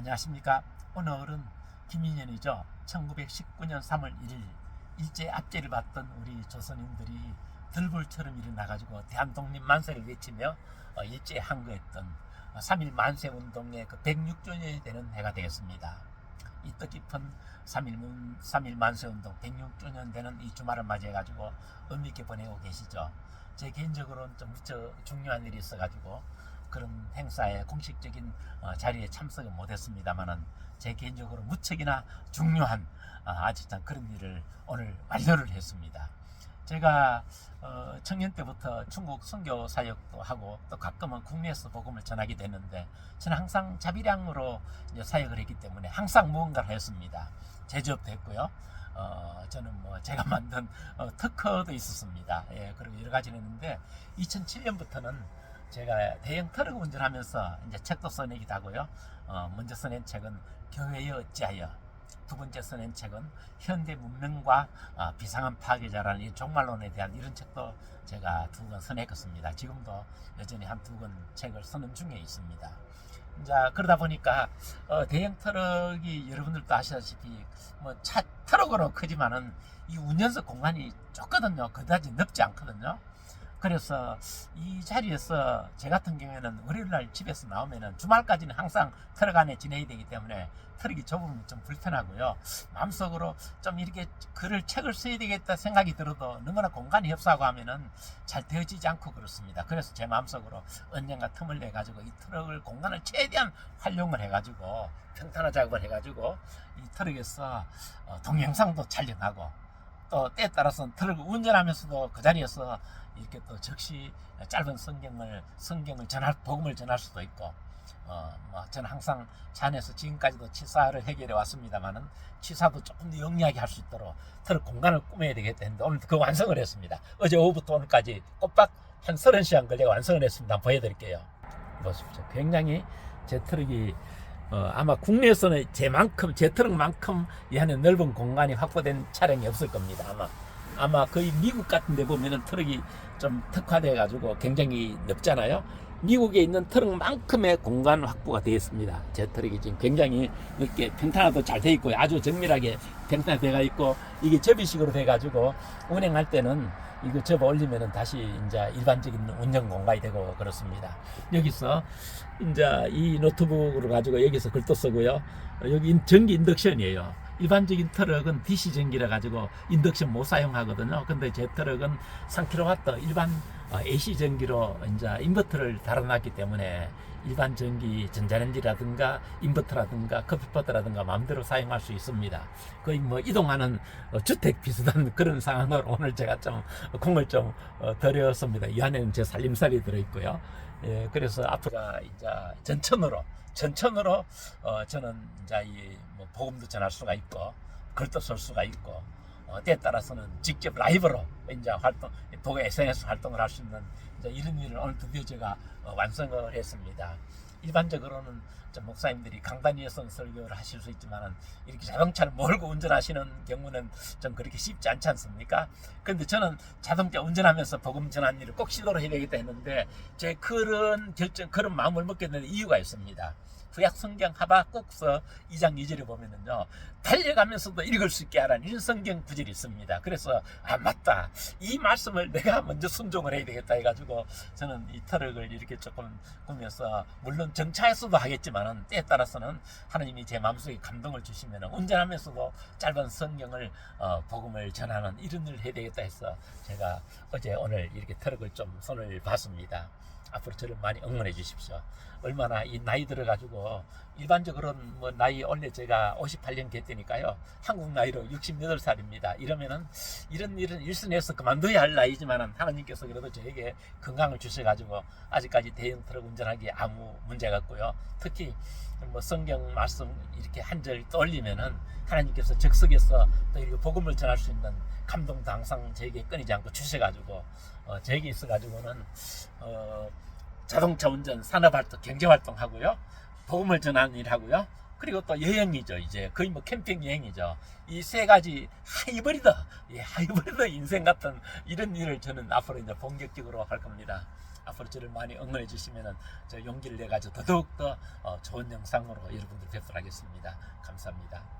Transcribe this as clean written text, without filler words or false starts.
안녕하십니까. 오늘은 김인년이죠. 1919년 3월 1일 일제 압제를 받던 우리 조선인들이 들불처럼 일어나가지고 대한독립 만세를 외치며 일제에 항거했던 3.1 만세운동의 그 106주년이 되는 해가 되겠습니다. 이 뜻깊은 3.1 만세운동 106주년 되는 이 주말을 맞이해가지고 의미있게 보내고 계시죠. 제 개인적으로는 좀 무척 중요한 일이 있어가지고 그런 행사에 공식적인 자리에 참석은 못했습니다만은 제 개인적으로 무척이나 중요한 아주 참 그런 일을 오늘 완료를 했습니다. 제가 청년 때부터 중국 선교 사역도 하고 또 가끔은 국내에서 복음을 전하게 됐는데 저는 항상 자비량으로 이제 사역을 했기 때문에 항상 무언가를 했습니다. 제조업도 했고요. 저는 뭐 제가 만든 특허도 있었습니다. 예, 그리고 여러 가지를 했는데 2007년부터는 제가 대형 트럭 운전하면서 이제 책도 써내기도 하고요. 먼저 써낸 책은 교회에 어찌하여, 두 번째 써낸 책은 현대 문명과 비상한 파괴자라는 이 종말론에 대한 이런 책도 제가 2권 써냈습니다. 지금도 여전히 한 2권 책을 쓰는 중에 있습니다. 이제 그러다 보니까 대형 트럭이 여러분들도 아시다시피 뭐 차 트럭으로 크지만은 이 운전석 공간이 좁거든요. 그다지 넓지 않거든요. 그래서 이 자리에서 제 같은 경우에는 월요일날 집에서 나오면은 주말까지는 항상 트럭 안에 지내야 되기 때문에 트럭이 좁으면 좀 불편하고요. 마음속으로 좀 이렇게 책을 써야 되겠다 생각이 들어도 너무나 공간이 협소하고 하면은 잘 되어지지 않고 그렇습니다. 그래서 제 마음속으로 언젠가 틈을 내가지고 이 트럭을 공간을 최대한 활용을 해가지고 평탄화 작업을 해가지고 이 트럭에서 동영상도 촬영하고 또 때에 따라서는 트럭을 운전하면서도 그 자리에서 이렇게 또 즉시 짧은 성경을 복음을 전할 수도 있고, 저는 항상 차 안에서 지금까지도 치사를 해결해 왔습니다만은 치사도 조금 더 영리하게 할 수 있도록 트럭 공간을 꾸며야 되겠다 했는데 오늘 그 완성을 했습니다. 어제 오후부터 오늘까지 꼬박 한 30시간 걸려 완성을 했습니다. 한번 보여드릴게요. 보십시오. 굉장히 제 트럭이 아마 국내에서는 제 트럭만큼 이 안에 넓은 공간이 확보된 차량이 없을 겁니다. 아마 거의 미국 같은 데 보면은 트럭이 좀 특화돼 가지고 굉장히 넓잖아요. 미국에 있는 트럭만큼의 공간 확보가 되어 있습니다. 제 트럭이 지금 굉장히 넓게 평탄화도 잘 돼 있고 아주 정밀하게 평탄화되어 있고 이게 접이식으로 돼 가지고 운행할 때는 이거 접어 올리면은 다시 이제 일반적인 운전 공간이 되고 그렇습니다. 여기서 이제 이 노트북으로 가지고 여기서 글도 쓰고요. 여기 전기 인덕션이에요. 일반적인 트럭은 DC 전기라 가지고 인덕션 못 사용하거든요. 근데 제 트럭은 3kW 일반 AC 전기로 이제 인버터를 달아놨기 때문에 일반 전기 전자레인지라든가 인버터라든가 커피포트라든가 마음대로 사용할 수 있습니다. 거의 뭐 이동하는 주택 비슷한 그런 상황으로 오늘 제가 좀 공을 좀 들였습니다. 이 안에는 제 살림살이 들어있고요. 예, 그래서 앞으로 이제 전천으로 저는 이제 뭐 복음도 전할 수가 있고 글도 쓸 수가 있고 때에 따라서는 직접 라이브로 이제 SNS 활동을 할 수 있는 이제 이런 일을 오늘 드디어 제가 완성을 했습니다. 일반적으로는 좀 목사님들이 강단 위에서 설교를 하실 수 있지만은 이렇게 자동차를 몰고 운전하시는 경우는 좀 그렇게 쉽지 않지 않습니까? 그런데 저는 자동차 운전하면서 복음 전하는 일을 꼭 시도를 해야 되겠다 했는데 제 그런 마음을 먹게 된 이유가 있습니다. 구약 성경 하박국서 2장 2절에 보면은요, 달려가면서도 읽을 수 있게 하라는 이런 성경 구절이 있습니다. 그래서 맞다, 이 말씀을 내가 먼저 순종을 해야 되겠다 해가지고 저는 이 트럭을 이렇게 조금 꾸며서 물론 정차에서도 하겠지만은 때에 따라서는 하나님이 제 마음속에 감동을 주시면은 운전하면서도 짧은 성경을 복음을 전하는 이런 일을 해야 되겠다 해서 제가 오늘 이렇게 트럭을 좀 손을 봤습니다. 앞으로 저를 많이 응원해 주십시오. 얼마나 이 나이 들어가지고 일반적으로는 뭐 나이 원래 제가 58년 됐으니까요. 한국 나이로 68살입니다. 이러면은 이런 일은 일선에서 그만둬야 할 나이지만은 하나님께서 그래도 저에게 건강을 주셔가지고 아직까지 대형 트럭 운전하기에 아무 문제가 없고요. 특히 뭐 성경 말씀 이렇게 한 절 떠올리면은 하나님께서 적석에서 또 이렇게 복음을 전할 수 있는 감동도 항상 저에게 끊이지 않고 주셔가지고 저에게 있어가지고는 자동차 운전, 산업활동, 경제활동 하고요, 복음을 전하는 일 하고요, 그리고 또 여행이죠. 이제 거의 뭐 캠핑 여행이죠. 이 세 가지 하이브리드 인생 같은 이런 일을 저는 앞으로 이제 본격적으로 할 겁니다. 앞으로 저를 많이 응원해 주시면은 저 용기를 내 가지고 더더욱 더 좋은 영상으로 여러분들 뵙도록 하겠습니다. 감사합니다.